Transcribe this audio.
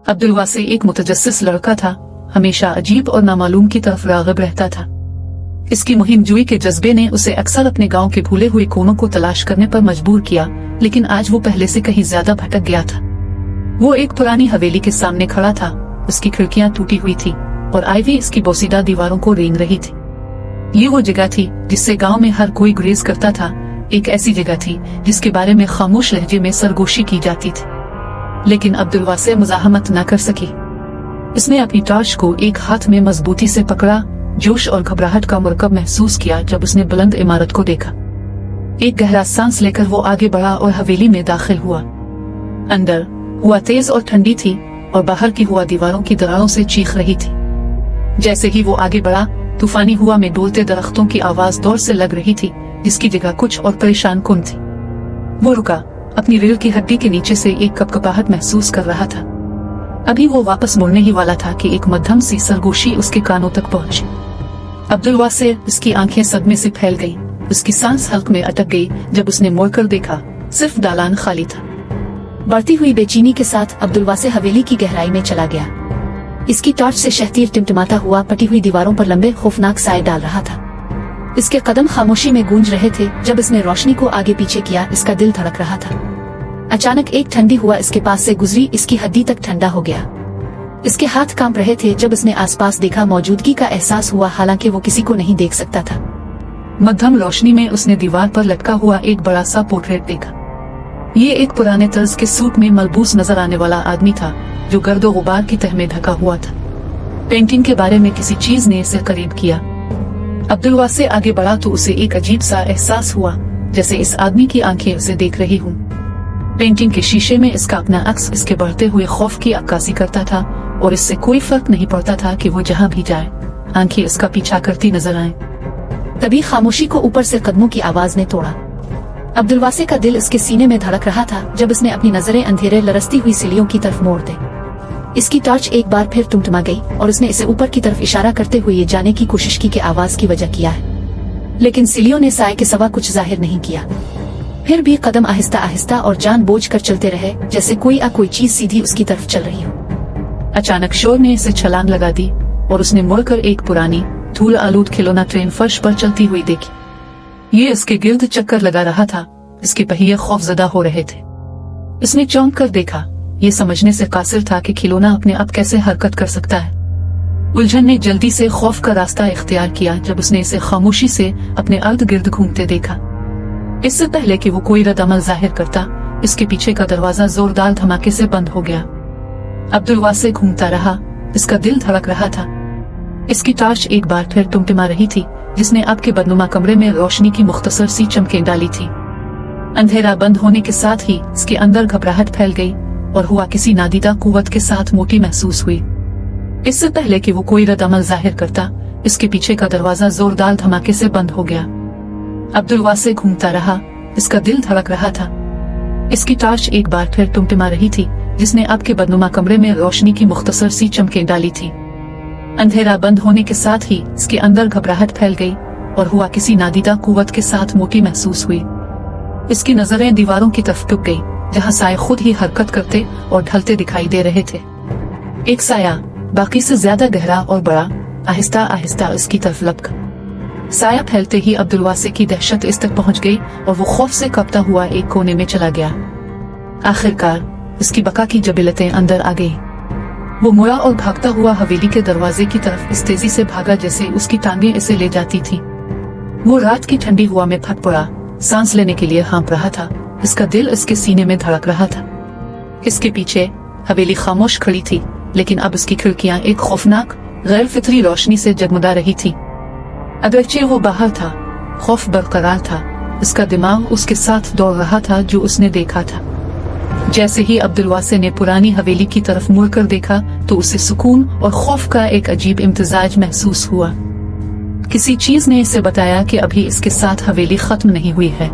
अब्दुल वासे एक मुतजस्सिस लड़का था, हमेशा अजीब और नामालूम की तरफ राग़िब रहता था। इसकी मुहिम जुई के जज्बे ने उसे अक्सर अपने गांव के भूले हुए कोनों को तलाश करने पर मजबूर किया, लेकिन आज वो पहले से कहीं ज्यादा भटक गया था। वो एक पुरानी हवेली के सामने खड़ा था। उसकी खिड़कियां टूटी हुई थी और आईवी इसकी बोसीदा दीवारों को रेंग रही थी। ये वो जगह थी जिससे गांव में हर कोई गुरेज करता था, एक ऐसी जगह थी जिसके बारे में खामोश लहजे में सरगोशी की जाती थी। लेकिन अब्दुल वासे मुजाहमत न कर सकी। इसने अपनी टॉर्च को एक हाथ में मजबूती से पकड़ा, जोश और घबराहट का मरकब महसूस किया जब उसने बुलंद इमारत को देखा। एक गहरा सांस लेकर वो आगे बढ़ा और हवेली में दाखिल हुआ। अंदर हवा तेज और ठंडी थी और बाहर की हवा दीवारों की दरारों से चीख रही थी। जैसे ही वो आगे बढ़ा, तूफानी हुआ में डोलते दरख्तों की आवाज दौर से लग रही थी, जिसकी जगह कुछ और परेशान कुन थी। वो रुका, अपनी रीढ़ की हड्डी के नीचे से एक कपकपाहट महसूस कर रहा था। अभी वो वापस मुड़ने ही वाला था कि एक मध्यम सी सरगोशी उसके कानों तक पहुंची। अब्दुल वासे, उसकी आंखें सदमे से फैल गईं, उसकी सांस हल्क में अटक गई जब उसने मुड़कर देखा। सिर्फ दालान खाली था। बढ़ती हुई बेचैनी के साथ अब्दुल वासे हवेली की गहराई में चला गया। इसकी टॉर्च से शहतीर टिमटिमाता हुआ पटी हुई दीवारों पर लंबे खौफनाक साए डाल रहा था। इसके कदम खामोशी में गूंज रहे थे। जब इसने रोशनी को आगे पीछे किया, इसका दिल धड़क रहा था। अचानक एक ठंडी हुआ इसके पास से गुजरी, इसकी हड्डी तक ठंडा हो गया। इसके हाथ कांप रहे थे जब इसने आसपास देखा। मौजूदगी का एहसास हुआ, हालांकि वो किसी को नहीं देख सकता था। मध्यम रोशनी में उसने दीवार पर लटका हुआ एक बड़ा सा पोर्ट्रेट देखा। ये एक पुराने तर्ज के सूट में मलबूस नजर आने वाला आदमी था, जो गर्दो गुबार की तह में ढका हुआ था। पेंटिंग के बारे में किसी चीज ने इसे करीब किया। अब्दुल वासे आगे बढ़ा तो उसे एक अजीब सा एहसास हुआ, जैसे इस आदमी की आंखें उसे देख रही हूँ। पेंटिंग के शीशे में इसका अपना अक्स इसके बढ़ते हुए खौफ की अक्कासी करता था, और इससे कोई फर्क नहीं पड़ता था कि वो जहाँ भी जाए, आंखें इसका पीछा करती नजर आए। तभी खामोशी को ऊपर से कदमों की आवाज ने तोड़ा। अब्दुल वासे का दिल इसके सीने में धड़क रहा था जब इसने अपनी नजरें अंधेरे लरसती हुई सीढ़ियों की तरफ मोड़ दी। इसकी टॉर्च एक बार फिर टिमटिमा गई और उसने इसे ऊपर की तरफ इशारा करते हुए ये जाने की कोशिश की कि आवाज की वजह क्या है, लेकिन सीढ़ियों ने साए के सिवा कुछ जाहिर नहीं किया। फिर भी कदम आहिस्ता आहिस्ता और जानबूझकर चलते रहे, जैसे कोई चीज सीधी उसकी तरफ चल रही हो। अचानक शोर ने इसे छलांग लगा दी और उसने मुड़कर एक पुरानी धूल आलूद खिलौना ट्रेन फर्श पर चलती हुई देखी। ये इसके गिर्द चक्कर लगा रहा था, इसके पहिए खौफजदा हो रहे थे। इसने चौंक कर देखा, ये समझने से कासिर था कि खिलौना अपने आप कैसे हरकत कर सकता है। उलझन ने जल्दी से खौफ का रास्ता इख्तियार किया जब उसने इसे खामोशी से अपने अर्द गिर्द घूमते देखा। इससे पहले कि वो कोई रद्द-अमल जाहिर करता, इसके पीछे का दरवाजा जोरदार धमाके से बंद हो गया। अब्दुल वासे घूमता रहा, इसका दिल धड़क रहा था। इसकी टॉर्च एक बार फिर टिमटिमा रही थी, जिसने अब के बदनुमा कमरे में रोशनी की मुख्तसर सी चमकें डाली थी। अंधेरा बंद होने के साथ ही इसके अंदर घबराहट फैल गई और हुआ किसी नादीदा कुव्वत के साथ मोटी महसूस हुई। इससे पहले कि वो कोई रद्द-अमल जाहिर करता, इसके पीछे का दरवाजा जोरदार धमाके से बंद हो गया। अब्दुल वासे घूमता रहा, इसका दिल धड़क रहा था। इसकी टॉर्च एक बार फिर टिमटिमा रही थी, जिसने अब के बदनुमा कमरे में रोशनी की मुख्तसर सी चमकें डाली थी। अंधेरा बंद होने के साथ ही इसके अंदर घबराहट फैल गई और हुआ किसी नादीदा कुव्वत के साथ मोटी महसूस हुई। इसकी नजरें दीवारों की तरफ टुक गई, जहां साए खुद ही हरकत करते और ढलते दिखाई दे रहे थे। एक साया बाकी से ज्यादा गहरा और बड़ा आहिस्ता आहिस्ता इसकी तरफ लपका। साया फैलते ही अब्दुल वासे की दहशत इस तक पहुंच गई और वो खौफ से कांपता हुआ एक कोने में चला गया। आखिरकार इसकी बका की जबिलतें अंदर आ गई। वो मुड़ा और भागता हुआ हवेली के दरवाजे की तरफ इस तेजी से भागा जैसे उसकी टांगें इसे ले जाती थी। वो रात की ठंडी हुआ में फट पड़ा, सांस लेने के लिए हाँप रहा था। इसका दिल इसके सीने में धड़क रहा था। इसके पीछे हवेली खामोश खड़ी थी, लेकिन अब इसकी खिड़कियां एक खौफनाक गैर फितरी रोशनी से जगमगा रही थी। अगरचे वो बाहर था, खौफ बरकरार था, इसका दिमाग उसके साथ दौड़ रहा था जो उसने देखा था। जैसे ही अब्दुल वासे ने पुरानी हवेली की तरफ मुड़कर देखा तो उसे सुकून और खौफ का एक अजीब इम्तिजाज महसूस हुआ। किसी चीज ने इसे बताया कि अभी इसके साथ हवेली खत्म नहीं हुई है।